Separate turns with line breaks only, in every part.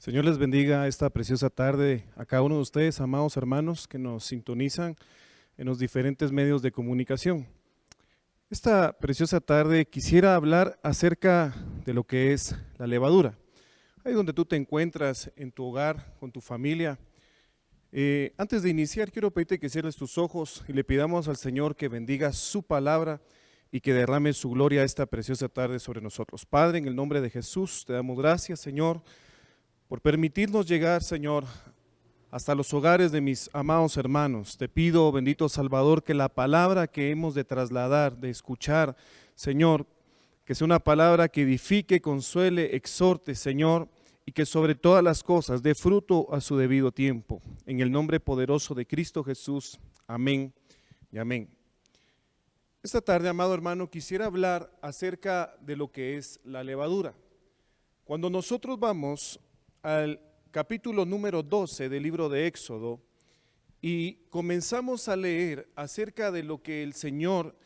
Señor les bendiga esta preciosa tarde a cada uno de ustedes, amados hermanos, que nos sintonizan en los diferentes medios de comunicación. Esta preciosa tarde quisiera hablar acerca de lo que es la levadura. Ahí donde tú te encuentras, en tu hogar, con tu familia. Antes de iniciar, quiero pedirte que cierres tus ojos y le pidamos al Señor que bendiga su palabra y que derrame su gloria esta preciosa tarde sobre nosotros. Padre, en el nombre de Jesús, te damos gracias, Señor, por permitirnos llegar, Señor, hasta los hogares de mis amados hermanos. Te pido, bendito Salvador, que la palabra que hemos de trasladar, de escuchar, Señor, que sea una palabra que edifique, consuele, exhorte, Señor, y que sobre todas las cosas dé fruto a su debido tiempo. En el nombre poderoso de Cristo Jesús. Amén y amén. Esta tarde, amado hermano, quisiera hablar acerca de lo que es la levadura. Cuando nosotros vamos al capítulo número 12 del libro de Éxodo y comenzamos a leer acerca de lo que el Señor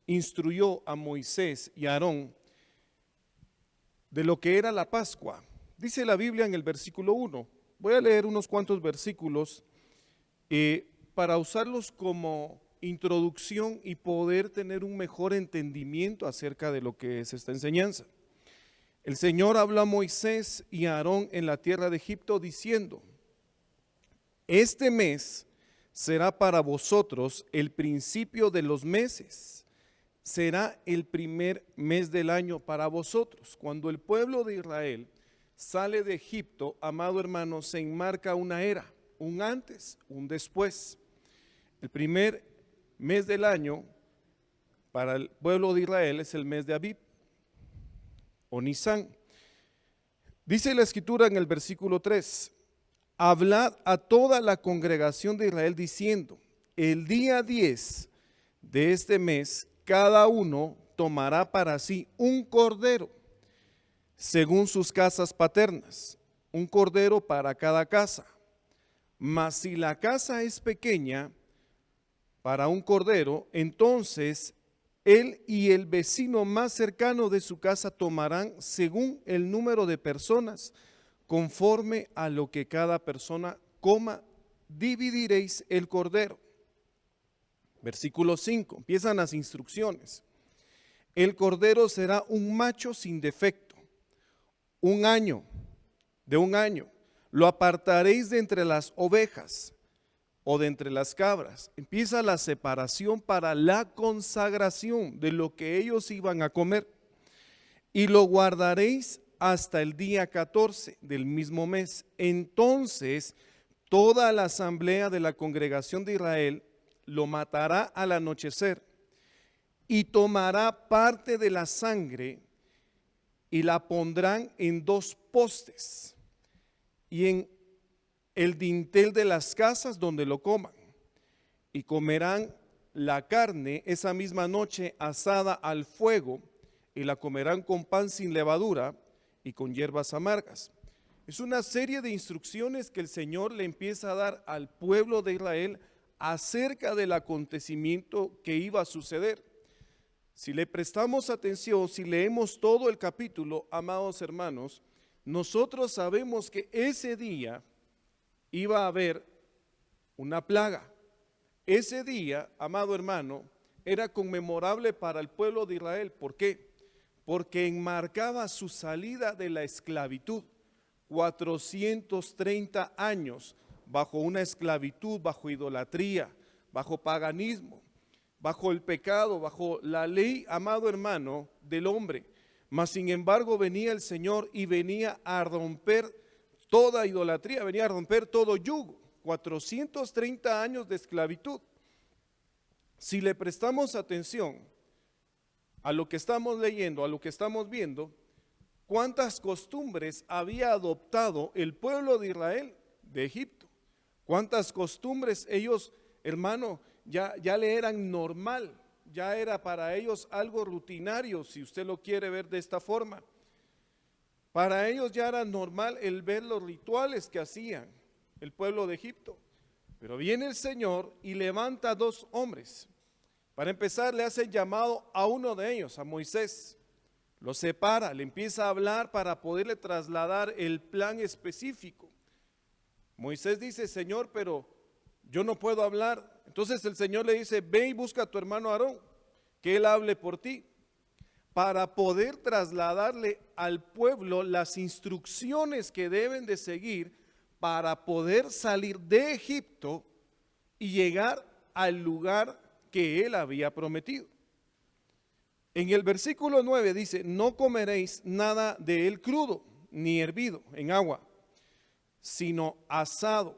instruyó a Moisés y a Aarón de lo que era la Pascua. Dice la Biblia en el versículo 1, voy a leer unos cuantos versículos para usarlos como introducción y poder tener un mejor entendimiento acerca de lo que es esta enseñanza. El Señor habló a Moisés y a Aarón en la tierra de Egipto diciendo: este mes será para vosotros el principio de los meses, será el primer mes del año para vosotros. Cuando el pueblo de Israel sale de Egipto, amado hermano, se enmarca una era, un antes, un después. El primer mes del año para el pueblo de Israel es el mes de Abib o Nisán. Dice la escritura en el versículo 3, hablad a toda la congregación de Israel diciendo, el día 10 de este mes cada uno tomará para sí un cordero según sus casas paternas, un cordero para cada casa. Mas si la casa es pequeña para un cordero, entonces él y el vecino más cercano de su casa tomarán según el número de personas, conforme a lo que cada persona coma, dividiréis el cordero. Versículo 5, empiezan las instrucciones. El cordero será un macho sin defecto, de un año. Lo apartaréis de entre las ovejas o de entre las cabras. Empieza la separación para la consagración de lo que ellos iban a comer. Y lo guardaréis hasta el día 14 del mismo mes. Entonces toda la asamblea de la congregación de Israel lo matará al anochecer y tomará parte de la sangre y la pondrán en 2 postes y en el dintel de las casas donde lo coman, y comerán la carne esa misma noche asada al fuego, y la comerán con pan sin levadura y con hierbas amargas. Es una serie de instrucciones que el Señor le empieza a dar al pueblo de Israel acerca del acontecimiento que iba a suceder. Si le prestamos atención, si leemos todo el capítulo, amados hermanos, nosotros sabemos que ese día iba a haber una plaga. Ese día, amado hermano, era conmemorable para el pueblo de Israel. ¿Por qué? Porque enmarcaba su salida de la esclavitud. 430 años bajo una esclavitud, bajo idolatría, bajo paganismo, bajo el pecado, bajo la ley, amado hermano, del hombre. Mas sin embargo venía el Señor y venía a romper toda idolatría, venía a romper todo yugo. 430 años de esclavitud. Si le prestamos atención a lo que estamos leyendo, a lo que estamos viendo, ¿cuántas costumbres había adoptado el pueblo de Israel de Egipto? ¿Cuántas costumbres ellos, hermano, ya le eran normal? Ya era para ellos algo rutinario, si usted lo quiere ver de esta forma. Para ellos ya era normal el ver los rituales que hacían el pueblo de Egipto. Pero viene el Señor y levanta 2 hombres. Para empezar, le hace llamado a uno de ellos, a Moisés. lo separa, le empieza a hablar para poderle trasladar el plan específico. Moisés dice, Señor, pero yo no puedo hablar. Entonces el Señor le dice, ve y busca a tu hermano Aarón, que él hable por ti, para poder trasladarle al pueblo las instrucciones que deben de seguir para poder salir de Egipto y llegar al lugar que él había prometido. En el versículo 9 dice, no comeréis nada de él crudo, ni hervido en agua, sino asado.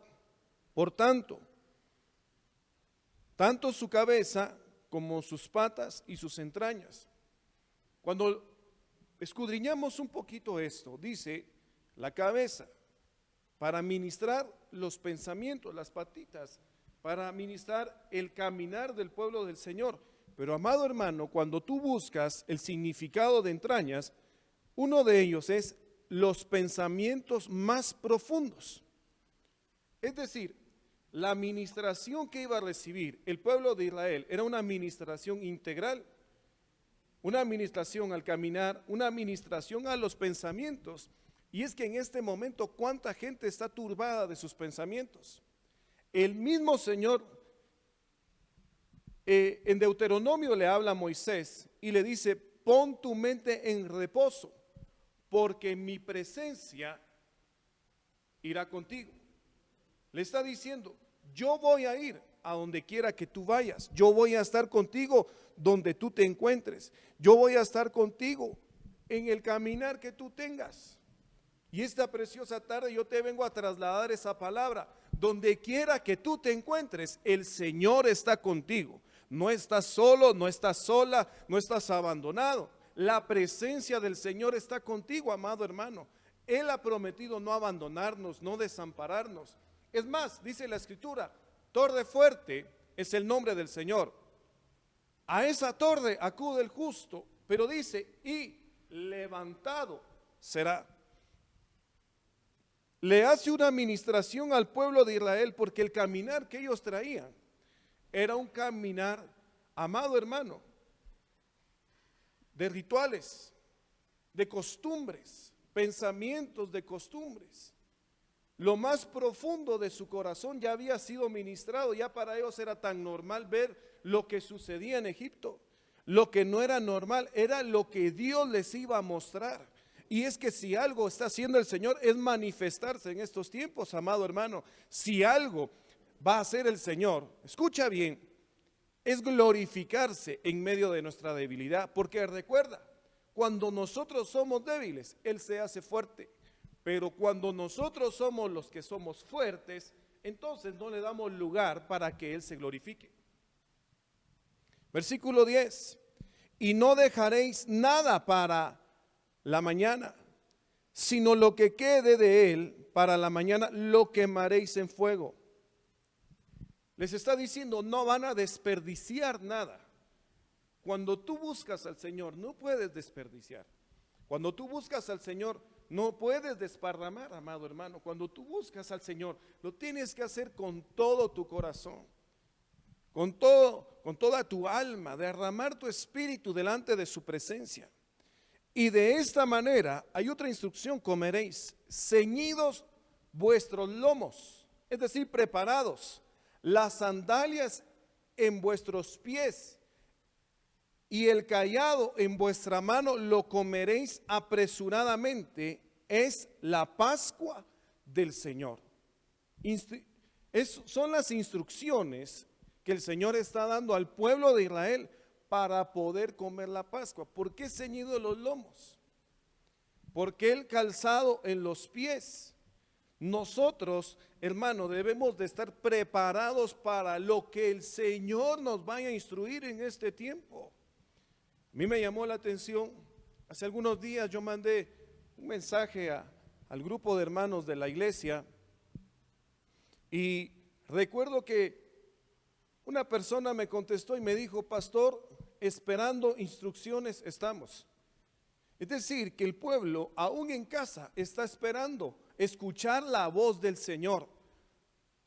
Por tanto su cabeza como sus patas y sus entrañas. Cuando escudriñamos un poquito esto, dice la cabeza para ministrar los pensamientos, las patitas, para ministrar el caminar del pueblo del Señor. Pero amado hermano, cuando tú buscas el significado de entrañas, uno de ellos es los pensamientos más profundos. Es decir, la administración que iba a recibir el pueblo de Israel era una administración integral, una administración al caminar, una administración a los pensamientos. Y es que en este momento, ¿cuánta gente está turbada de sus pensamientos? El mismo Señor en Deuteronomio le habla a Moisés y le dice, pon tu mente en reposo, porque mi presencia irá contigo. Le está diciendo, yo voy a ir a donde quiera que tú vayas, yo voy a estar contigo donde tú te encuentres, yo voy a estar contigo en el caminar que tú tengas. Y esta preciosa tarde yo te vengo a trasladar esa palabra, donde quiera que tú te encuentres, el Señor está contigo. No estás solo, no estás sola, no estás abandonado. La presencia del Señor está contigo, amado hermano. Él ha prometido no abandonarnos, no desampararnos. Es más, dice la Escritura, torre fuerte es el nombre del Señor. A esa torre acude el justo, pero dice, y levantado será. Le hace una administración al pueblo de Israel porque el caminar que ellos traían era un caminar, amado hermano, de rituales, de costumbres, pensamientos de costumbres. Lo más profundo de su corazón ya había sido ministrado, ya para ellos era tan normal ver lo que sucedía en Egipto. Lo que no era normal era lo que Dios les iba a mostrar. Y es que si algo está haciendo el Señor es manifestarse en estos tiempos, amado hermano. Si algo va a hacer el Señor, escucha bien, es glorificarse en medio de nuestra debilidad. Porque recuerda, cuando nosotros somos débiles, Él se hace fuerte. Pero cuando nosotros somos los que somos fuertes, entonces no le damos lugar para que Él se glorifique. Versículo 10, y no dejaréis nada para la mañana, sino lo que quede de él para la mañana lo quemaréis en fuego. Les está diciendo, no van a desperdiciar nada. Cuando tú buscas al Señor, no puedes desperdiciar. Cuando tú buscas al Señor, no puedes desparramar, amado hermano. Cuando tú buscas al Señor, lo tienes que hacer con todo tu corazón, con toda tu alma, derramar tu espíritu delante de su presencia. Y de esta manera, hay otra instrucción, comeréis, ceñidos vuestros lomos, es decir, preparados, las sandalias en vuestros pies y el cayado en vuestra mano lo comeréis apresuradamente, es la Pascua del Señor. Son las instrucciones que el Señor está dando al pueblo de Israel para poder comer la Pascua. ¿Por qué ceñido los lomos? ¿Por qué el calzado en los pies? Nosotros, hermano, debemos de estar preparados para lo que el Señor nos vaya a instruir en este tiempo. A mí me llamó la atención, hace algunos días yo mandé un mensaje al grupo de hermanos de la iglesia y recuerdo que una persona me contestó y me dijo, pastor, esperando instrucciones estamos. Es decir, que el pueblo aún en casa está esperando escuchar la voz del Señor.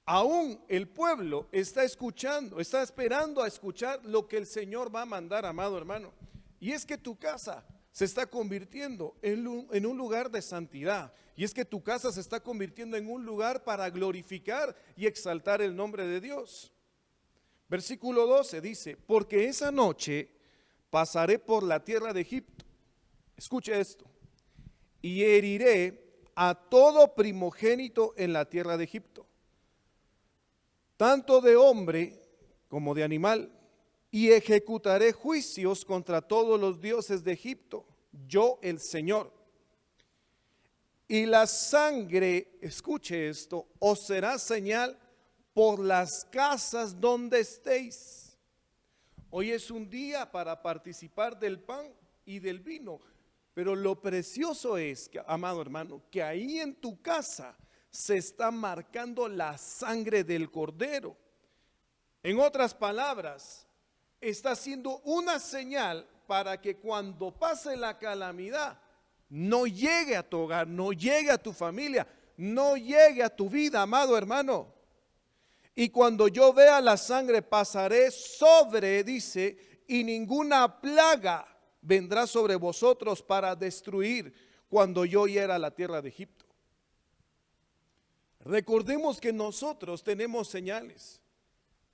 Aún el pueblo está escuchando, está esperando a escuchar lo que el Señor va a mandar, amado hermano. Y es que tu casa se está convirtiendo en un lugar de santidad. Y es que tu casa se está convirtiendo en un lugar para glorificar y exaltar el nombre de Dios. Versículo 12 dice, porque esa noche pasaré por la tierra de Egipto. Escuche esto. Y heriré a todo primogénito en la tierra de Egipto, tanto de hombre como de animal, y ejecutaré juicios contra todos los dioses de Egipto, yo el Señor. Y la sangre, escuche esto, os será señal por las casas donde estéis. Hoy es un día para participar del pan y del vino, pero lo precioso es, amado hermano, que ahí en tu casa se está marcando la sangre del Cordero. En otras palabras, está siendo una señal para que cuando pase la calamidad, no llegue a tu hogar, no llegue a tu familia, no llegue a tu vida, amado hermano. Y cuando yo vea la sangre, pasaré sobre, dice, y ninguna plaga vendrá sobre vosotros para destruir cuando yo hiera la tierra de Egipto. Recordemos que nosotros tenemos señales.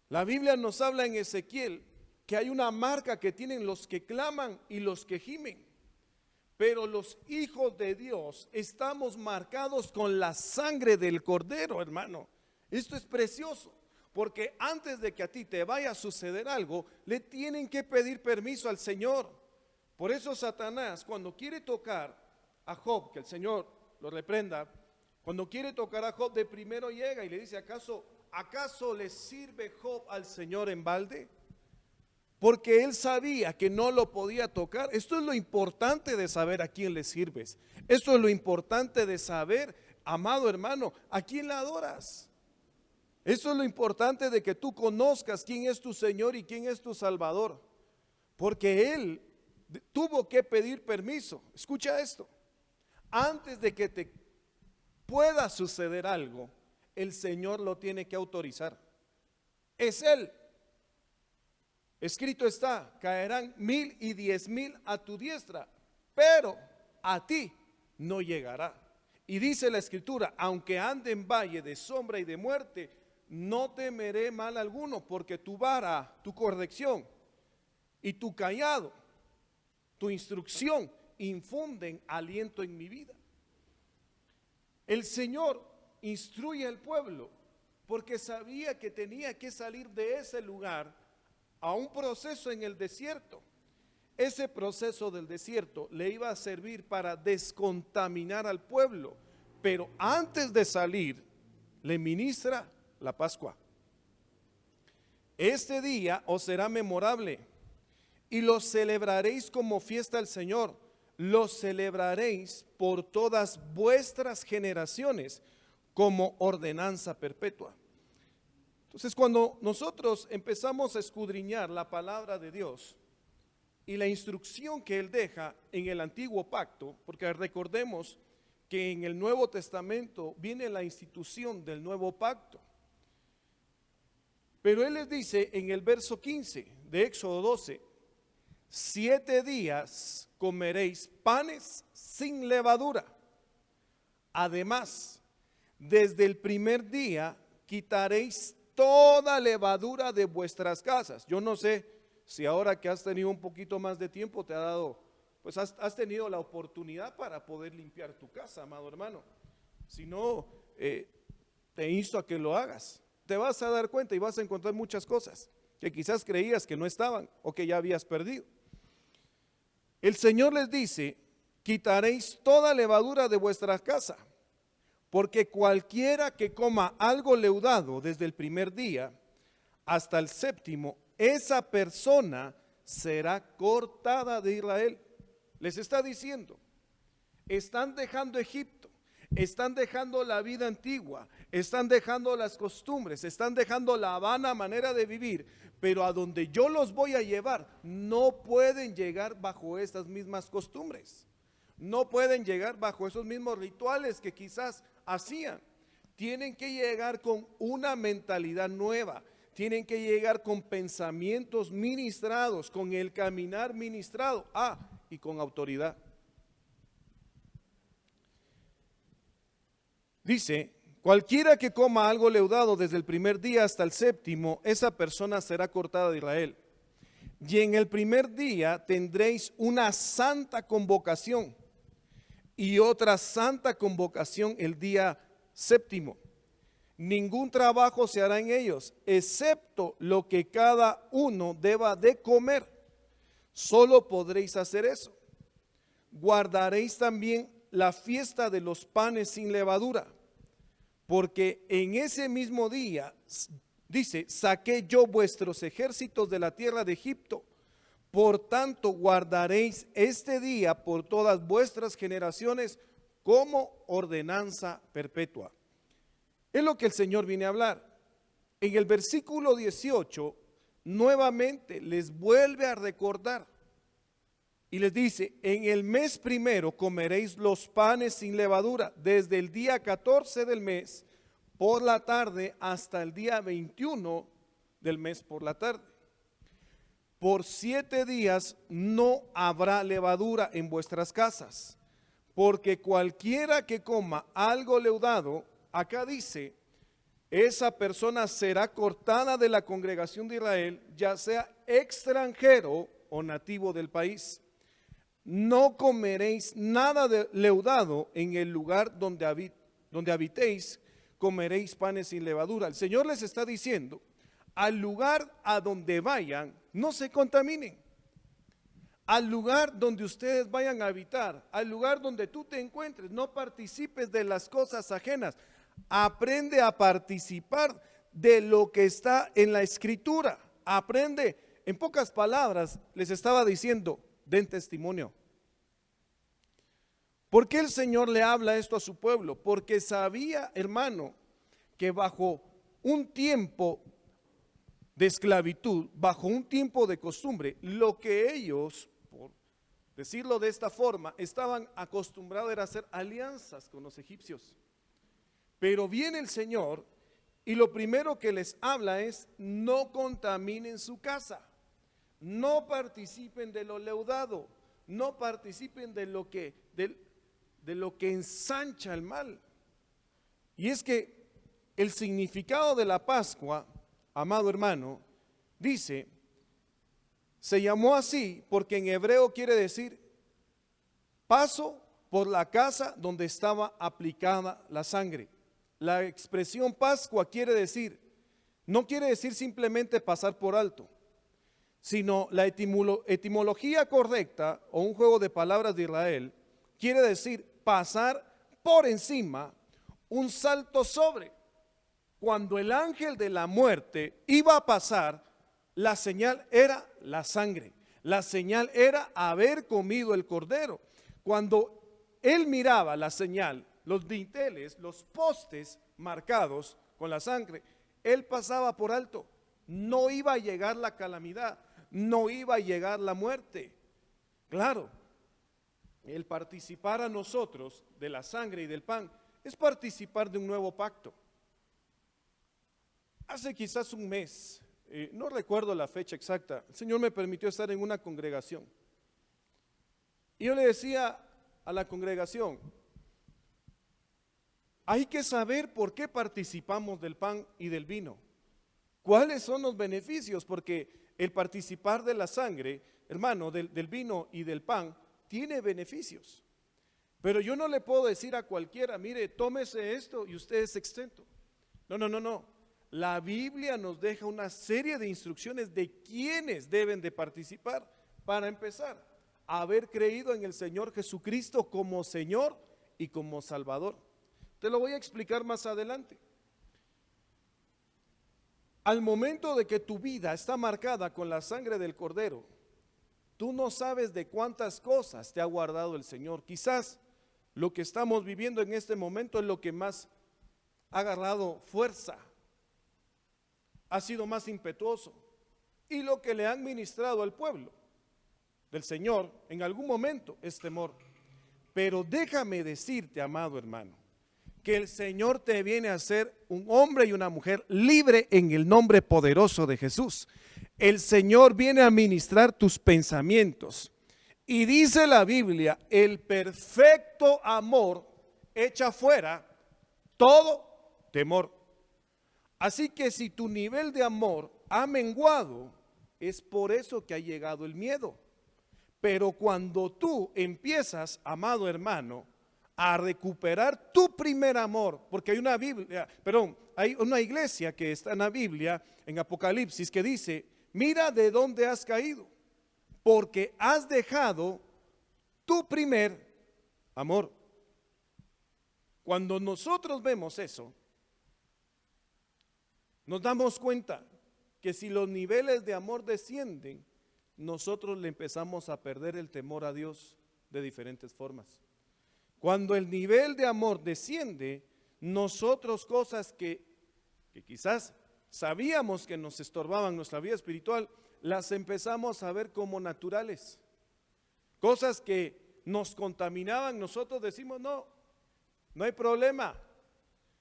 La Biblia nos habla en Ezequiel que hay una marca que tienen los que claman y los que gimen. Pero los hijos de Dios estamos marcados con la sangre del Cordero, hermano. Esto es precioso, porque antes de que a ti te vaya a suceder algo, le tienen que pedir permiso al Señor. Por eso Satanás, cuando quiere tocar a Job, que el Señor lo reprenda, cuando quiere tocar a Job, de primero llega y le dice, ¿acaso le sirve Job al Señor en balde? Porque él sabía que no lo podía tocar. Esto es lo importante de saber a quién le sirves. Esto es lo importante de saber, amado hermano, a quién le adoras. Esto es lo importante de que tú conozcas quién es tu Señor y quién es tu Salvador. Porque él tuvo que pedir permiso. Escucha esto. Antes de que te pueda suceder algo, el Señor lo tiene que autorizar. Es Él. Escrito está, caerán 1000 y 10,000 a tu diestra, pero a ti no llegará. Y dice la Escritura, aunque ande en valle de sombra y de muerte, no temeré mal alguno, porque tu vara, tu corrección y tu cayado, tu instrucción, infunden aliento en mi vida. El Señor instruye al pueblo porque sabía que tenía que salir de ese lugar a un proceso en el desierto. Ese proceso del desierto le iba a servir para descontaminar al pueblo, pero antes de salir le ministra la Pascua. Este día os será memorable y lo celebraréis como fiesta al Señor. Lo celebraréis por todas vuestras generaciones como ordenanza perpetua. Entonces, cuando nosotros empezamos a escudriñar la palabra de Dios y la instrucción que Él deja en el antiguo pacto, porque recordemos que en el Nuevo Testamento viene la institución del nuevo pacto, pero Él les dice en el verso 15 de Éxodo 12, 7 días comeréis panes sin levadura. Además, desde el primer día quitaréis toda levadura de vuestras casas. Yo no sé si ahora que has tenido un poquito más de tiempo te ha dado, pues has tenido la oportunidad para poder limpiar tu casa, amado hermano. Si no, te insto a que lo hagas. Te vas a dar cuenta y vas a encontrar muchas cosas que quizás creías que no estaban o que ya habías perdido. El Señor les dice, quitaréis toda levadura de vuestra casa, porque cualquiera que coma algo leudado desde el primer día hasta el séptimo, esa persona será cortada de Israel. Les está diciendo, están dejando Egipto, están dejando la vida antigua, están dejando las costumbres, están dejando la vana manera de vivir, pero a donde yo los voy a llevar, no pueden llegar bajo estas mismas costumbres, no pueden llegar bajo esos mismos rituales que quizás hacían. Tienen que llegar con una mentalidad nueva, tienen que llegar con pensamientos ministrados, con el caminar ministrado. y con autoridad. Dice, cualquiera que coma algo leudado desde el primer día hasta el séptimo, esa persona será cortada de Israel. Y en el primer día tendréis una santa convocación y otra santa convocación el día séptimo. Ningún trabajo se hará en ellos, excepto lo que cada uno deba de comer. Solo podréis hacer eso. Guardaréis también la fiesta de los panes sin levadura, porque en ese mismo día, dice, saqué yo vuestros ejércitos de la tierra de Egipto. Por tanto, guardaréis este día por todas vuestras generaciones como ordenanza perpetua. Es lo que el Señor viene a hablar. En el versículo 18, nuevamente les vuelve a recordar y les dice, en el mes primero comeréis los panes sin levadura, desde el día 14 del mes por la tarde hasta el día 21 del mes por la tarde. Por 7 días no habrá levadura en vuestras casas, porque cualquiera que coma algo leudado, acá dice, esa persona será cortada de la congregación de Israel, ya sea extranjero o nativo del país. No comeréis nada de leudado en el lugar donde habitéis, comeréis panes sin levadura. El Señor les está diciendo, al lugar a donde vayan, no se contaminen. Al lugar donde ustedes vayan a habitar, al lugar donde tú te encuentres, no participes de las cosas ajenas. Aprende a participar de lo que está en la Escritura. Aprende, en pocas palabras, les estaba diciendo, den testimonio. ¿Por qué el Señor le habla esto a su pueblo? Porque sabía, hermano, que bajo un tiempo de esclavitud, bajo un tiempo de costumbre, lo que ellos, por decirlo de esta forma, estaban acostumbrados a hacer alianzas con los egipcios. Pero viene el Señor y lo primero que les habla es, no contaminen su casa, no participen de lo leudado, no participen de lo que ensancha el mal. Y es que el significado de la Pascua, amado hermano, dice, se llamó así porque en hebreo quiere decir paso por la casa donde estaba aplicada la sangre. La expresión Pascua no quiere decir simplemente pasar por alto, sino la etimología correcta o un juego de palabras de Israel quiere decir pasar por encima, un salto sobre. Cuando el ángel de la muerte iba a pasar, la señal era la sangre, la señal era haber comido el cordero. Cuando él miraba la señal, los dinteles, los postes marcados con la sangre, él pasaba por alto. No iba a llegar la calamidad, no iba a llegar la muerte. Claro, el participar a nosotros de la sangre y del pan es participar de un nuevo pacto. Hace quizás un mes, no recuerdo la fecha exacta, el Señor me permitió estar en una congregación. Y yo le decía a la congregación, hay que saber por qué participamos del pan y del vino. ¿Cuáles son los beneficios? Porque el participar de la sangre, hermano, del vino y del pan, tiene beneficios. Pero yo no le puedo decir a cualquiera, mire, tómese esto y usted es exento. No. La Biblia nos deja una serie de instrucciones de quiénes deben de participar. Para empezar, haber creído en el Señor Jesucristo como Señor y como Salvador. Te lo voy a explicar más adelante. Al momento de que tu vida está marcada con la sangre del Cordero, tú no sabes de cuántas cosas te ha guardado el Señor. Quizás lo que estamos viviendo en este momento es lo que más ha agarrado fuerza, ha sido más impetuoso, y lo que le han ministrado al pueblo del Señor en algún momento es temor. Pero déjame decirte, amado hermano, que el Señor te viene a hacer un hombre y una mujer libre en el nombre poderoso de Jesús. El Señor viene a ministrar tus pensamientos Y dice la Biblia, el perfecto amor echa fuera todo temor. Así que si tu nivel de amor ha menguado, es por eso que ha llegado el miedo. Pero cuando tú empiezas, amado hermano, a recuperar tu primer amor, porque hay una iglesia que está en la Biblia, en Apocalipsis, que dice, mira de dónde has caído, porque has dejado tu primer amor. Cuando nosotros vemos eso, nos damos cuenta que si los niveles de amor descienden, nosotros le empezamos a perder el temor a Dios de diferentes formas. Cuando el nivel de amor desciende, nosotros cosas que quizás sabíamos que nos estorbaban nuestra vida espiritual, las empezamos a ver como naturales. Cosas que nos contaminaban, nosotros decimos no hay problema.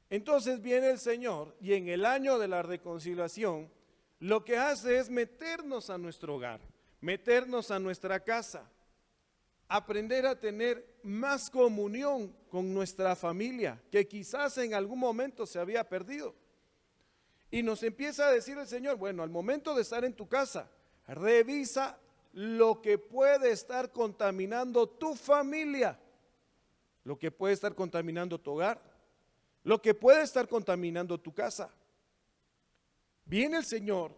Entonces viene el Señor y en el año de la reconciliación, lo que hace es meternos a nuestro hogar, meternos a nuestra casa, aprender a tener más comunión con nuestra familia, que quizás en algún momento se había perdido. Y nos empieza a decir el Señor, bueno, al momento de estar en tu casa, revisa lo que puede estar contaminando tu familia, lo que puede estar contaminando tu hogar, lo que puede estar contaminando tu casa. Viene el Señor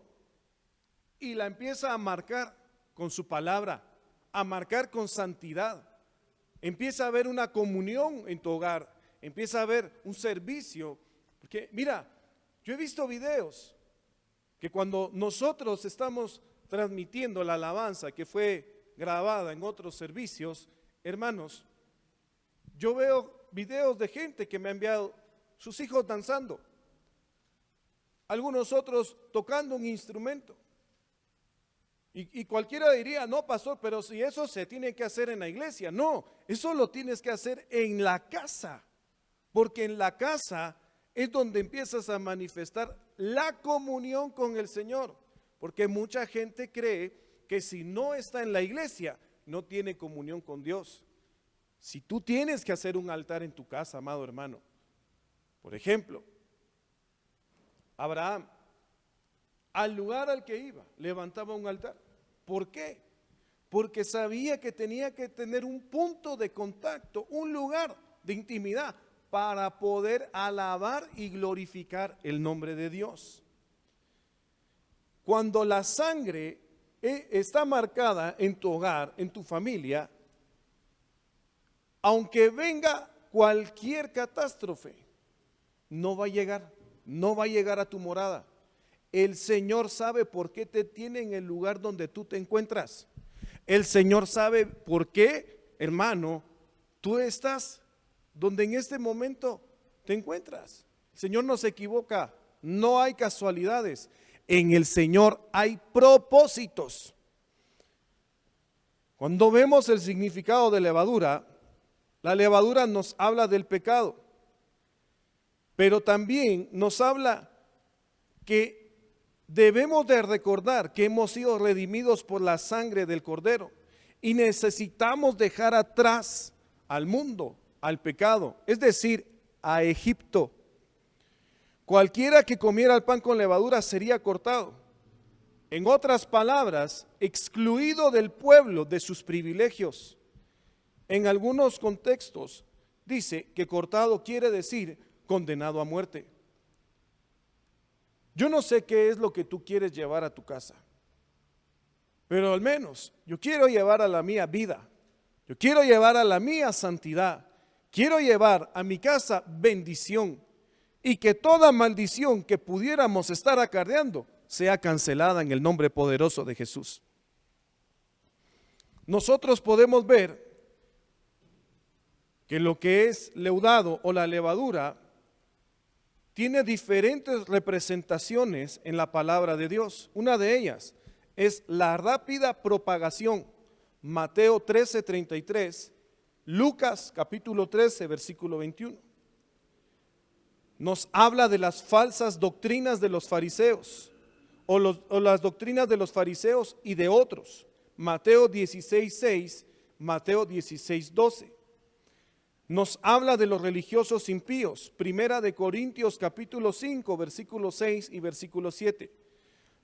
y la empieza a marcar con su palabra, a marcar con santidad. Empieza a haber una comunión en tu hogar, empieza a haber un servicio. Porque mira, yo he visto videos que cuando nosotros estamos transmitiendo la alabanza que fue grabada en otros servicios, hermanos, yo veo videos de gente que me ha enviado sus hijos danzando, algunos otros tocando un instrumento. Y cualquiera diría, no, pastor, pero si eso se tiene que hacer en la iglesia. No, eso lo tienes que hacer en la casa, porque en la casa es donde empiezas a manifestar la comunión con el Señor, porque mucha gente cree que si no está en la iglesia, no tiene comunión con Dios. Si tú tienes que hacer un altar en tu casa, amado hermano, por ejemplo, Abraham, al lugar al que iba, levantaba un altar. ¿Por qué? Porque sabía que tenía que tener un punto de contacto, un lugar de intimidad para poder alabar y glorificar el nombre de Dios. Cuando la sangre está marcada en tu hogar, en tu familia, aunque venga cualquier catástrofe, no va a llegar a tu morada. El Señor sabe por qué te tiene en el lugar donde tú te encuentras. El Señor sabe por qué, hermano, tú estás donde en este momento te encuentras. El Señor no se equivoca, no hay casualidades. En el Señor hay propósitos. Cuando vemos el significado de levadura, la levadura nos habla del pecado, pero también nos habla que debemos de recordar que hemos sido redimidos por la sangre del Cordero y necesitamos dejar atrás al mundo, al pecado, es decir, a Egipto. Cualquiera que comiera el pan con levadura sería cortado. En otras palabras, excluido del pueblo de sus privilegios. En algunos contextos dice que cortado quiere decir condenado a muerte. Yo no sé qué es lo que tú quieres llevar a tu casa, pero al menos yo quiero llevar a la mía vida, yo quiero llevar a la mía santidad, quiero llevar a mi casa bendición y que toda maldición que pudiéramos estar acarreando sea cancelada en el nombre poderoso de Jesús. Nosotros podemos ver que lo que es leudado o la levadura tiene diferentes representaciones en la palabra de Dios. Una de ellas es la rápida propagación. Mateo 13:33, Lucas capítulo 13, versículo 21. Nos habla de las falsas doctrinas de los fariseos o las doctrinas de los fariseos y de otros. Mateo 16:6 Mateo 16:12. Nos habla de los religiosos impíos. Primera de Corintios capítulo 5, versículo 6 y versículo 7.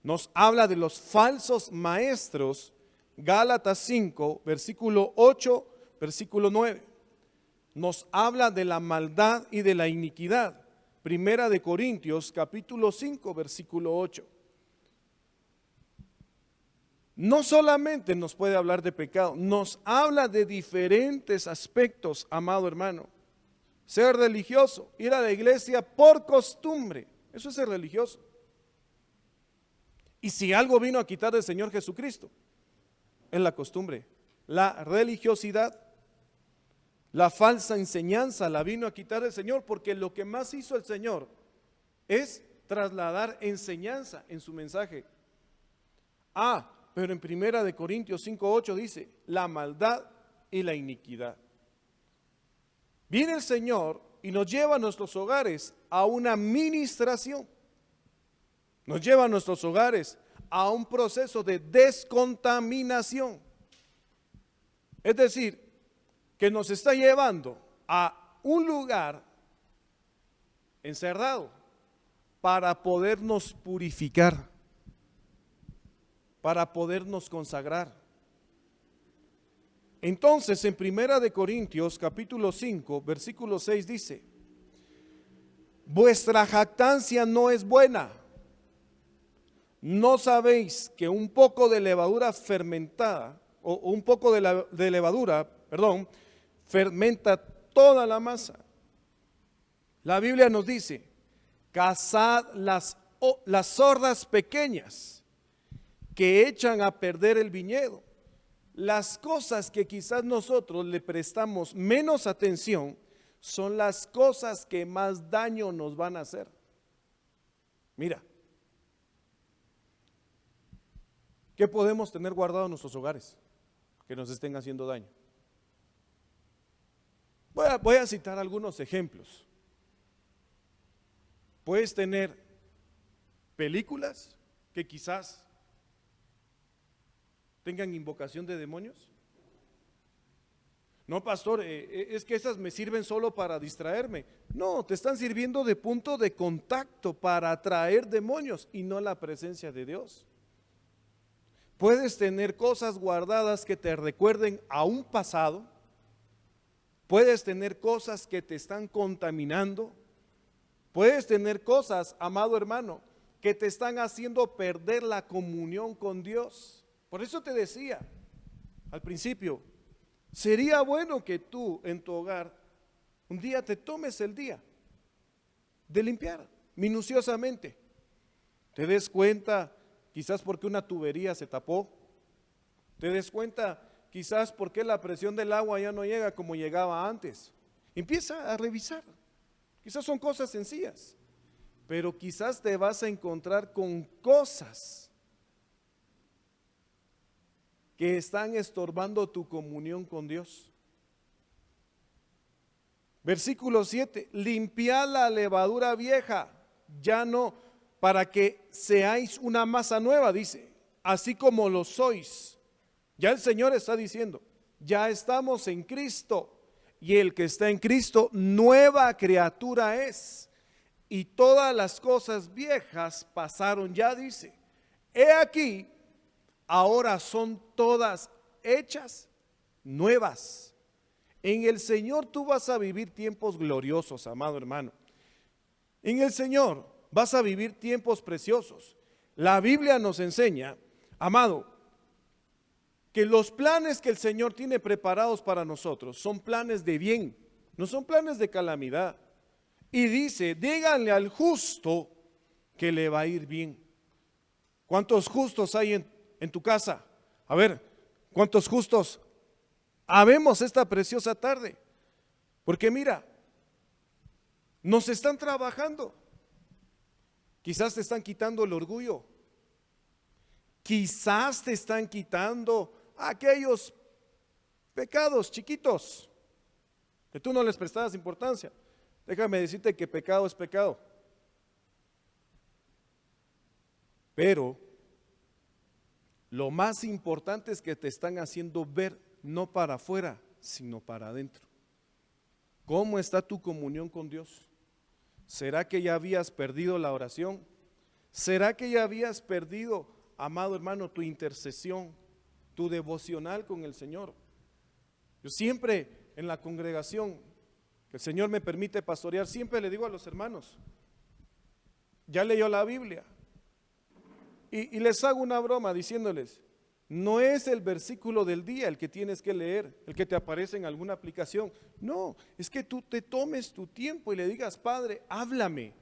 Nos habla de los falsos maestros. Gálatas 5, versículo 8, versículo 9. Nos habla de la maldad y de la iniquidad. Primera de Corintios capítulo 5, versículo 8. No solamente nos puede hablar de pecado, nos habla de diferentes aspectos, amado hermano. Ser religioso, ir a la iglesia por costumbre, eso es ser religioso. Y si algo vino a quitar del Señor Jesucristo, es la costumbre, la religiosidad, la falsa enseñanza la vino a quitar el Señor, porque lo que más hizo el Señor es trasladar enseñanza en su mensaje. Pero en Primera de Corintios 5:8 dice, la maldad y la iniquidad. Viene el Señor y nos lleva a nuestros hogares a una ministración. Nos lleva a nuestros hogares a un proceso de descontaminación. Es decir, que nos está llevando a un lugar encerrado para podernos purificar, para podernos consagrar. Entonces, en Primera de Corintios capítulo 5, versículo 6 dice, vuestra jactancia no es buena. ¿No sabéis que un poco de levadura fermentada, o un poco de levadura, fermenta toda la masa? La Biblia nos dice, cazad las zorras pequeñas que echan a perder el viñedo. Las cosas que quizás nosotros le prestamos menos atención son las cosas que más daño nos van a hacer. Mira, ¿qué podemos tener guardado en nuestros hogares que nos estén haciendo daño? Voy a citar algunos ejemplos. Puedes tener películas que quizás tengan invocación de demonios. No, pastor, es que esas me sirven solo para distraerme. No, te están sirviendo de punto de contacto para atraer demonios y no la presencia de Dios. Puedes tener cosas guardadas que te recuerden a un pasado. Puedes tener cosas que te están contaminando. Puedes tener cosas, amado hermano, que te están haciendo perder la comunión con Dios. Por eso te decía al principio, sería bueno que tú en tu hogar un día te tomes el día de limpiar minuciosamente. Te des cuenta quizás porque una tubería se tapó. Te des cuenta quizás porque la presión del agua ya no llega como llegaba antes. Empieza a revisar. Quizás son cosas sencillas, pero quizás te vas a encontrar con cosas que están estorbando tu comunión con Dios. Versículo 7, limpiad la levadura vieja, ya no, para que seáis una masa nueva, dice, así como lo sois. Ya el Señor está diciendo, ya estamos en Cristo, y el que está en Cristo, nueva criatura es, y todas las cosas viejas pasaron, ya dice, he aquí, ahora son todas hechas nuevas. En el Señor tú vas a vivir tiempos gloriosos, amado hermano. En el Señor vas a vivir tiempos preciosos. La Biblia nos enseña, amado, que los planes que el Señor tiene preparados para nosotros son planes de bien, no son planes de calamidad. Y dice, díganle al justo que le va a ir bien. ¿Cuántos justos hay en tu casa? A ver, ¿cuántos justos habemos esta preciosa tarde? Porque mira, nos están trabajando. Quizás te están quitando el orgullo. Quizás te están quitando aquellos pecados chiquitos que tú no les prestabas importancia. Déjame decirte que pecado es pecado. Pero Lo más importante es que te están haciendo ver no para afuera, sino para adentro. ¿Cómo está tu comunión con Dios? ¿Será que ya habías perdido la oración? ¿Será que ya habías perdido, amado hermano, tu intercesión, tu devocional con el Señor? Yo siempre en la congregación que el Señor me permite pastorear, siempre le digo a los hermanos, ya leyó la Biblia, y les hago una broma diciéndoles, no es el versículo del día el que tienes que leer, el que te aparece en alguna aplicación. No, es que tú te tomes tu tiempo y le digas, Padre, háblame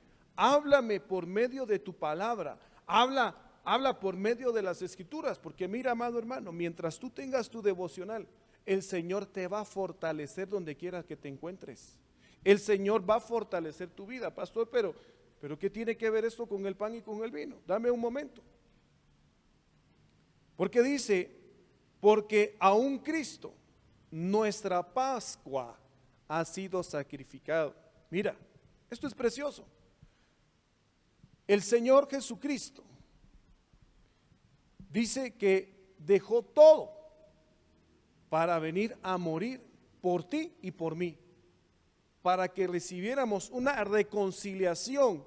por medio de tu palabra, habla por medio de las escrituras, porque mira, amado hermano, mientras tú tengas tu devocional, el Señor te va a fortalecer donde quiera que te encuentres. El Señor va a fortalecer tu vida, pastor, pero ¿qué tiene que ver esto con el pan y con el vino? Dame un momento. Porque dice, porque aún Cristo, nuestra Pascua, ha sido sacrificado. Mira, esto es precioso. El Señor Jesucristo dice que dejó todo para venir a morir por ti y por mí, para que recibiéramos una reconciliación,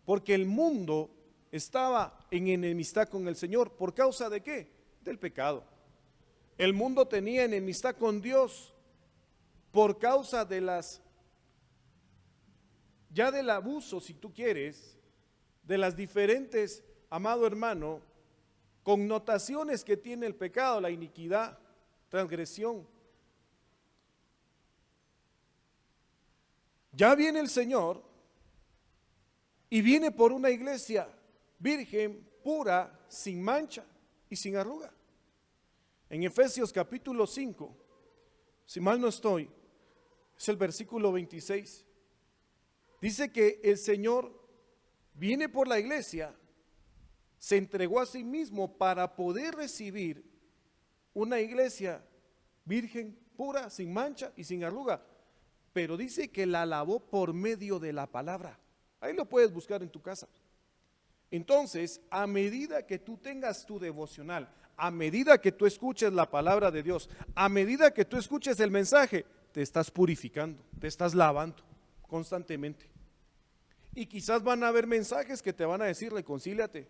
porque el mundo estaba en enemistad con el Señor. ¿Por causa de qué? Del pecado. El mundo tenía enemistad con Dios por causa de del abuso, si tú quieres, de las diferentes, amado hermano, connotaciones que tiene el pecado, la iniquidad, transgresión. Ya viene el Señor y viene por una iglesia virgen, pura, sin mancha y sin arruga. En Efesios capítulo 5, si mal no estoy, es el versículo 26. Dice que el Señor viene por la iglesia, se entregó a sí mismo para poder recibir una iglesia virgen, pura, sin mancha y sin arruga. Pero dice que la lavó por medio de la palabra. Ahí lo puedes buscar en tu casa. Entonces, a medida que tú tengas tu devocional, a medida que tú escuches la palabra de Dios, a medida que tú escuches el mensaje, te estás purificando, te estás lavando constantemente. Y quizás van a haber mensajes que te van a decir, reconcíliate.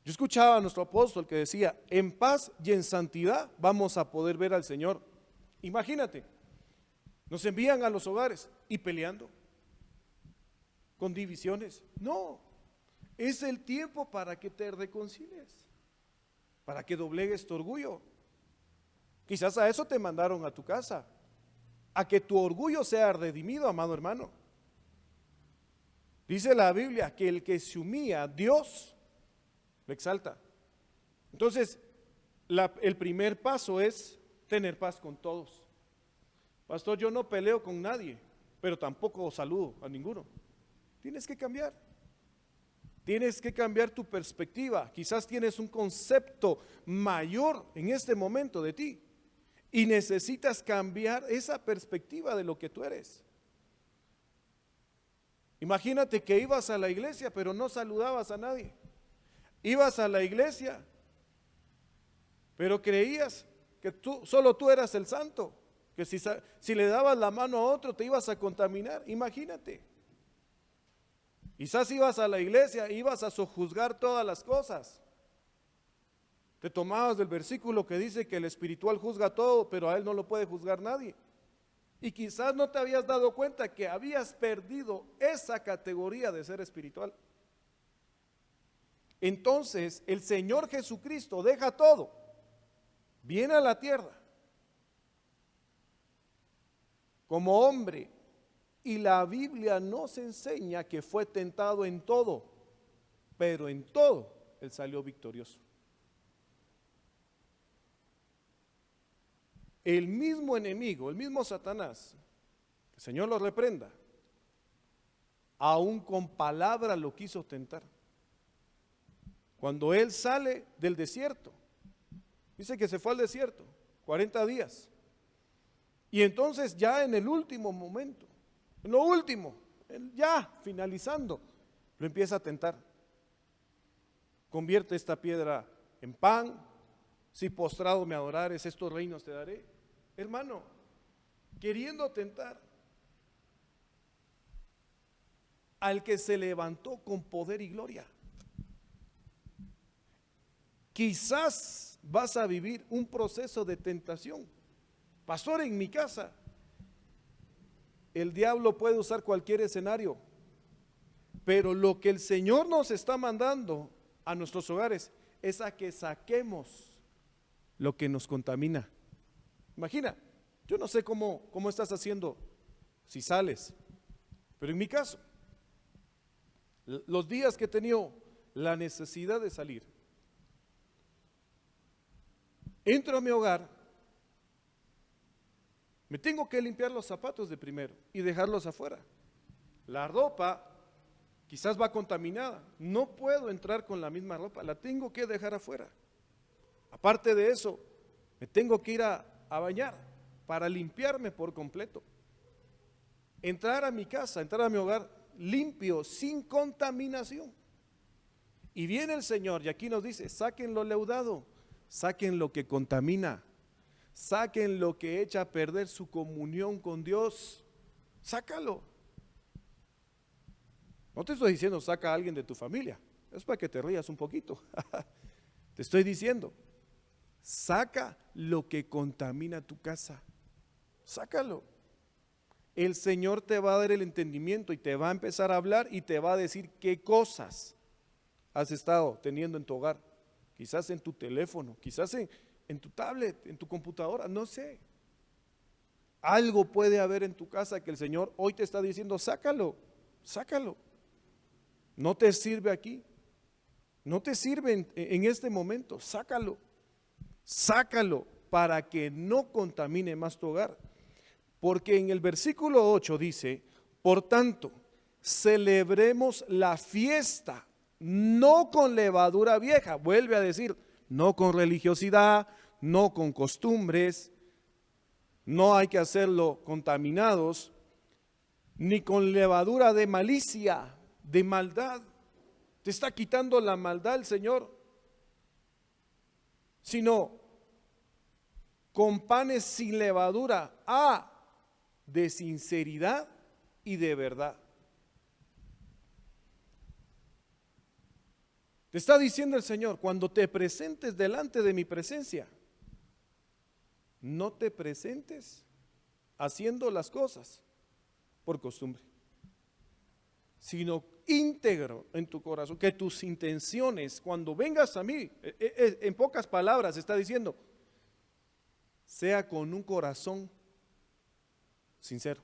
Yo escuchaba a nuestro apóstol que decía, en paz y en santidad vamos a poder ver al Señor. Imagínate, nos envían a los hogares y peleando, con divisiones. No, es el tiempo para que te reconcilies, para que doblegues tu orgullo. Quizás a eso te mandaron a tu casa, a que tu orgullo sea redimido, amado hermano. Dice la Biblia que el que se humilla, Dios lo exalta. Entonces, el primer paso es tener paz con todos. Pastor, yo no peleo con nadie, pero tampoco saludo a ninguno. Tienes que cambiar. Tienes que cambiar tu perspectiva. Quizás tienes un concepto mayor en este momento de ti y necesitas cambiar esa perspectiva de lo que tú eres. Imagínate que ibas a la iglesia pero no saludabas a nadie. Ibas a la iglesia pero creías que solo tú eras el santo, que si le dabas la mano a otro te ibas a contaminar. Imagínate. Quizás ibas a la iglesia, ibas a sojuzgar todas las cosas. Te tomabas del versículo que dice que el espiritual juzga todo, pero a él no lo puede juzgar nadie. Y quizás no te habías dado cuenta que habías perdido esa categoría de ser espiritual. Entonces el Señor Jesucristo deja todo, viene a la tierra como hombre. Y la Biblia nos enseña que fue tentado en todo, pero en todo él salió victorioso. El mismo enemigo, el mismo Satanás, que el Señor lo reprenda, aún con palabra lo quiso tentar. Cuando él sale del desierto, dice que se fue al desierto, 40 días. Y entonces ya en el último momento, en lo último, ya finalizando, lo empieza a tentar. Convierte esta piedra en pan. Si postrado me adorares, estos reinos te daré. Hermano, queriendo tentar al que se levantó con poder y gloria. Quizás vas a vivir un proceso de tentación. Pastor, en mi casa, el diablo puede usar cualquier escenario, pero lo que el Señor nos está mandando a nuestros hogares es a que saquemos lo que nos contamina. Imagina, yo no sé cómo estás haciendo si sales, pero en mi caso, los días que he tenido la necesidad de salir, entro a mi hogar, me tengo que limpiar los zapatos de primero y dejarlos afuera. La ropa quizás va contaminada, no puedo entrar con la misma ropa, la tengo que dejar afuera. Aparte de eso, me tengo que ir a bañar para limpiarme por completo. Entrar a mi casa, entrar a mi hogar limpio, sin contaminación. Y viene el Señor y aquí nos dice, saquen lo leudado, saquen lo que contamina, saquen lo que echa a perder su comunión con Dios, sácalo. No te estoy diciendo saca a alguien de tu familia, es para que te rías un poquito. Te estoy diciendo, saca lo que contamina tu casa, sácalo. El Señor te va a dar el entendimiento y te va a empezar a hablar y te va a decir qué cosas has estado teniendo en tu hogar, quizás en tu teléfono, quizás en tu tablet, en tu computadora, no sé. Algo puede haber en tu casa que el Señor hoy te está diciendo, sácalo, sácalo. No te sirve aquí, no te sirve en este momento, sácalo, sácalo para que no contamine más tu hogar. Porque en el versículo 8 dice, por tanto, celebremos la fiesta, no con levadura vieja, vuelve a decir, no con religiosidad, no con costumbres, no hay que hacerlo contaminados, ni con levadura de malicia, de maldad. Te está quitando la maldad el Señor, sino con panes sin levadura, de sinceridad y de verdad. Te está diciendo el Señor, cuando te presentes delante de mi presencia, no te presentes haciendo las cosas por costumbre, sino íntegro en tu corazón, que tus intenciones, cuando vengas a mí, en pocas palabras está diciendo, sea con un corazón sincero.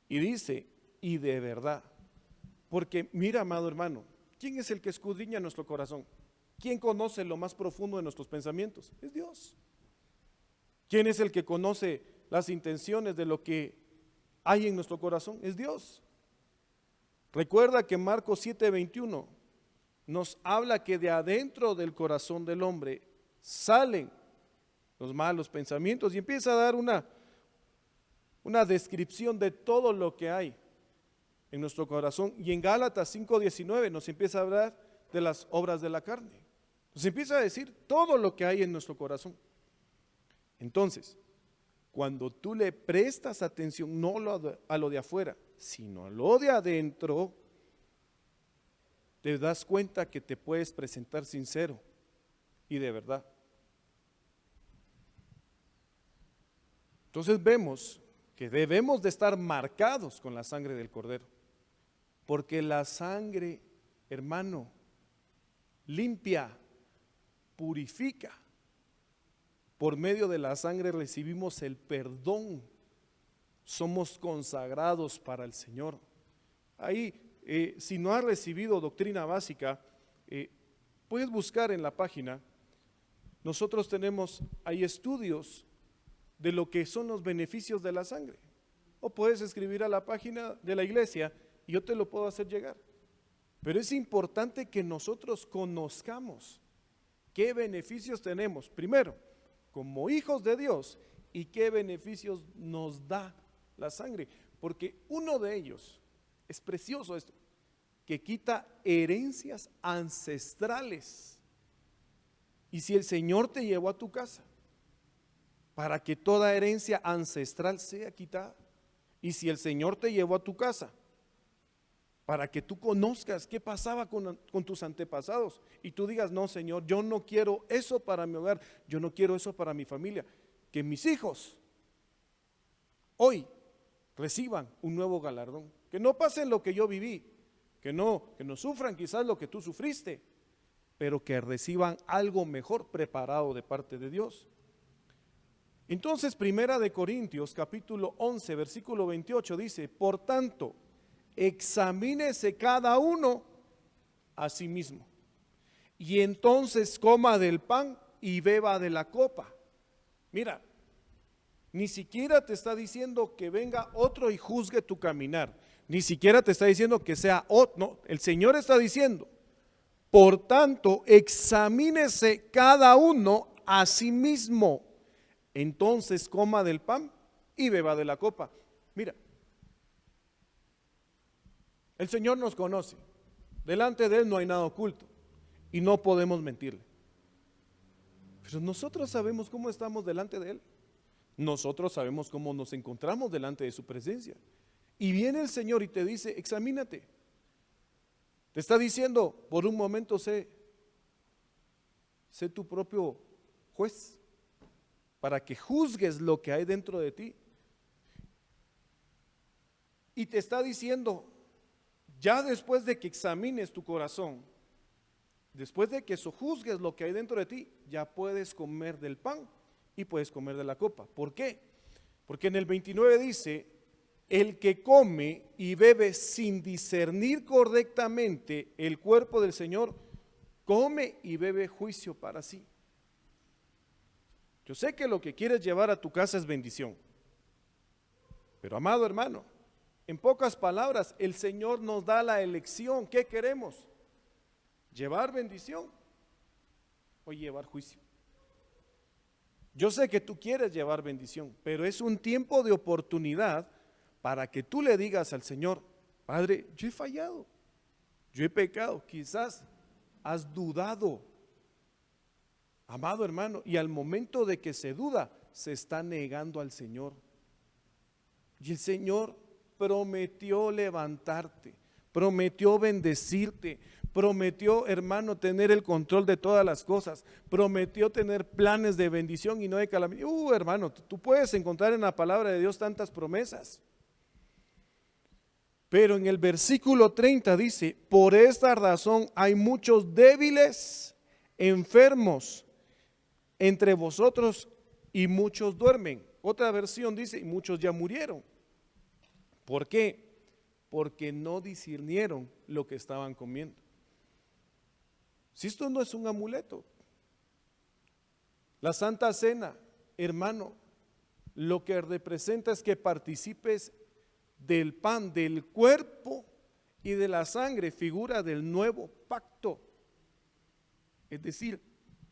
Y dice, y de verdad, porque mira, amado hermano, ¿quién es el que escudriña nuestro corazón? ¿Quién conoce lo más profundo de nuestros pensamientos? Es Dios. ¿Quién es el que conoce las intenciones de lo que hay en nuestro corazón? Es Dios. Recuerda que Marcos 7:21 nos habla que de adentro del corazón del hombre salen los malos pensamientos y empieza a dar una descripción de todo lo que hay en nuestro corazón. Y en Gálatas 5:19 nos empieza a hablar de las obras de la carne. Nos empieza a decir todo lo que hay en nuestro corazón. Entonces, cuando tú le prestas atención no a lo de afuera, sino a lo de adentro, te das cuenta que te puedes presentar sincero y de verdad. Entonces vemos que debemos de estar marcados con la sangre del Cordero, porque la sangre, hermano, limpia, purifica. Por medio de la sangre recibimos el perdón, somos consagrados para el Señor. Ahí, si no has recibido doctrina básica, puedes buscar en la página. Nosotros tenemos ahí estudios de lo que son los beneficios de la sangre. O puedes escribir a la página de la iglesia y yo te lo puedo hacer llegar. Pero es importante que nosotros conozcamos qué beneficios tenemos, primero, como hijos de Dios, y qué beneficios nos da la sangre. Porque uno de ellos, es precioso esto, que quita herencias ancestrales. Y si el Señor te llevó a tu casa para que toda herencia ancestral sea quitada, y si el Señor te llevó a tu casa para que tú conozcas qué pasaba con tus antepasados, y tú digas, no, Señor, yo no quiero eso para mi hogar, yo no quiero eso para mi familia, que mis hijos hoy reciban un nuevo galardón, que no pasen lo que yo viví, que no sufran quizás lo que tú sufriste, pero que reciban algo mejor preparado de parte de Dios. Entonces, Primera de Corintios, capítulo 11, versículo 28 dice, por tanto, examínese cada uno a sí mismo, y entonces coma del pan y beba de la copa. Mira, ni siquiera te está diciendo que venga otro y juzgue tu caminar, ni siquiera te está diciendo que sea otro, no, el Señor está diciendo, por tanto, examínese cada uno a sí mismo, entonces coma del pan y beba de la copa. Mira, el Señor nos conoce, delante de Él no hay nada oculto y no podemos mentirle. Pero nosotros sabemos cómo estamos delante de Él, nosotros sabemos cómo nos encontramos delante de su presencia. Y viene el Señor y te dice, examínate. Te está diciendo, por un momento sé tu propio juez, para que juzgues lo que hay dentro de ti. Y te está diciendo, ya después de que examines tu corazón, después de que sojuzgues lo que hay dentro de ti, ya puedes comer del pan y puedes comer de la copa. ¿Por qué? Porque en el 29 dice, el que come y bebe sin discernir correctamente el cuerpo del Señor, come y bebe juicio para sí. Yo sé que lo que quieres llevar a tu casa es bendición, pero amado hermano, en pocas palabras, el Señor nos da la elección. ¿Qué queremos? ¿Llevar bendición o llevar juicio? Yo sé que tú quieres llevar bendición, pero es un tiempo de oportunidad para que tú le digas al Señor, Padre, yo he fallado, yo he pecado, quizás has dudado, amado hermano, y al momento de que se duda, se está negando al Señor. Y el Señor prometió levantarte, prometió bendecirte, prometió, hermano, tener el control de todas las cosas, prometió tener planes de bendición y no de calamidad. Hermano, tú puedes encontrar en la palabra de Dios tantas promesas. Pero en el versículo 30 dice, por esta razón hay muchos débiles, enfermos entre vosotros y muchos duermen. Otra versión dice, y muchos ya murieron. ¿Por qué? Porque no discernieron lo que estaban comiendo. Si esto no es un amuleto, la Santa Cena, hermano, lo que representa es que participes del pan, del cuerpo y de la sangre, figura del nuevo pacto. Es decir,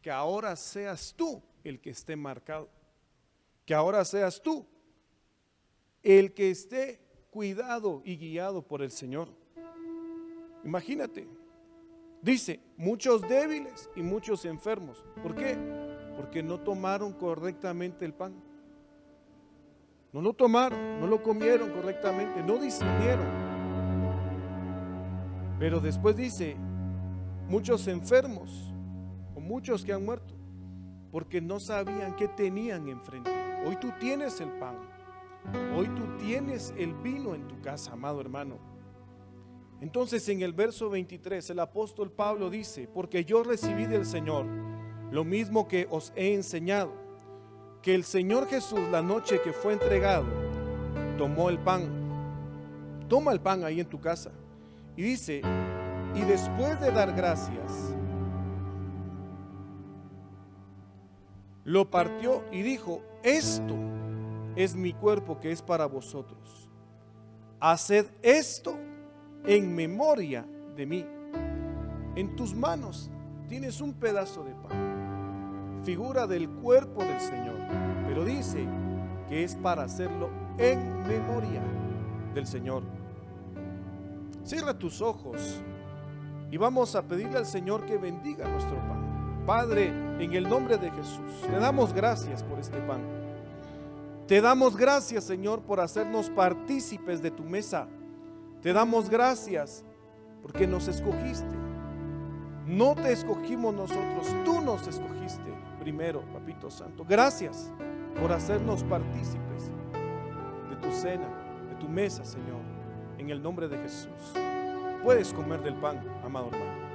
que ahora seas tú el que esté marcado, que ahora seas tú el que esté cuidado y guiado por el Señor. Imagínate, dice, muchos débiles y muchos enfermos. ¿Por qué? Porque no tomaron correctamente el pan. No lo tomaron, no lo comieron correctamente, no discernieron. Pero después dice, muchos enfermos o muchos que han muerto, porque no sabían qué tenían enfrente. Hoy tú tienes el pan, hoy tú tienes el vino en tu casa, amado hermano. Entonces en el verso 23 el apóstol Pablo dice, porque yo recibí del Señor lo mismo que os he enseñado, que el Señor Jesús, la noche que fue entregado, tomó el pan. Toma el pan ahí en tu casa. Y dice, y después de dar gracias, lo partió y dijo, esto es mi cuerpo que es para vosotros. Haced esto en memoria de mí. En tus manos tienes un pedazo de pan, figura del cuerpo del Señor, pero dice que es para hacerlo en memoria del Señor. Cierra tus ojos y vamos a pedirle al Señor que bendiga nuestro pan. Padre, en el nombre de Jesús, te damos gracias por este pan. Te damos gracias, Señor, por hacernos partícipes de tu mesa. Te damos gracias porque nos escogiste. No te escogimos nosotros, tú nos escogiste primero, Papito Santo. Gracias por hacernos partícipes de tu cena, de tu mesa, Señor, en el nombre de Jesús. Puedes comer del pan, amado hermano.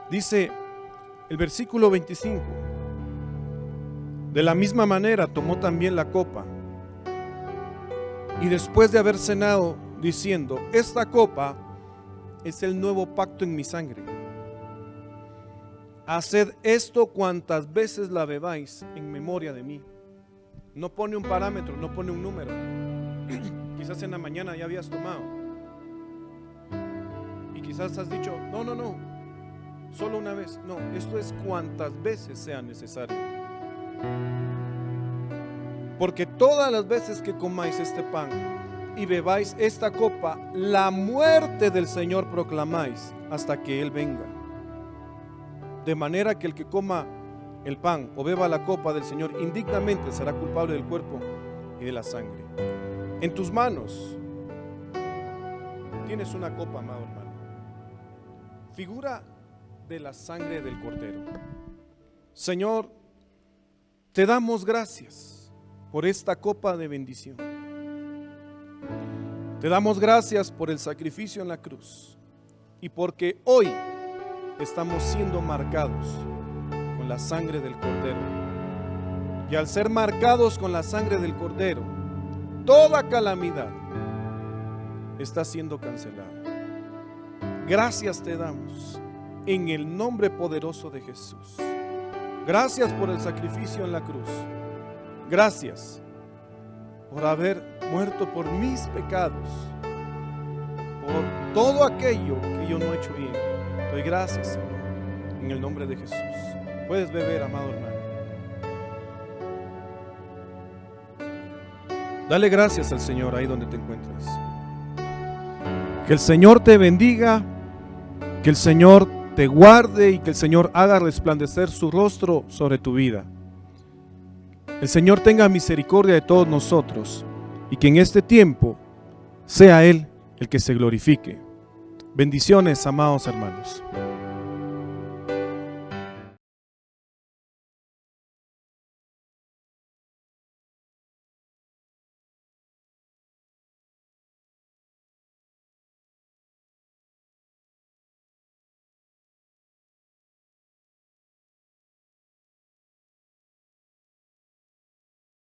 Dice el versículo 25: de la misma manera tomó también la copa, y después de haber cenado, diciendo: esta copa es el nuevo pacto en mi sangre. Haced esto cuantas veces la bebáis en memoria de mí. No pone un parámetro, no pone un número. Quizás en la mañana ya habías tomado y quizás has dicho: no, solo una vez. No, esto es cuantas veces sea necesario. Porque todas las veces que comáis este pan y bebáis esta copa, la muerte del Señor proclamáis hasta que Él venga. De manera que el que coma el pan o beba la copa del Señor indignamente será culpable del cuerpo y de la sangre. En tus manos tienes una copa, amado hermano, figura de la sangre del Cordero. Señor, te damos gracias por esta copa de bendición. Te damos gracias por el sacrificio en la cruz y porque hoy estamos siendo marcados con la sangre del Cordero. Y al ser marcados con la sangre del Cordero, toda calamidad está siendo cancelada. Gracias te damos en el nombre poderoso de Jesús. Gracias por el sacrificio en la cruz. Gracias por haber muerto por mis pecados, por todo aquello que yo no he hecho bien. Doy gracias, Señor, en el nombre de Jesús. Puedes beber, amado hermano. Dale gracias al Señor ahí donde te encuentras. Que el Señor te bendiga, que el Señor te guarde y que el Señor haga resplandecer su rostro sobre tu vida. El Señor tenga misericordia de todos nosotros y que en este tiempo sea Él el que se glorifique. Bendiciones, amados hermanos.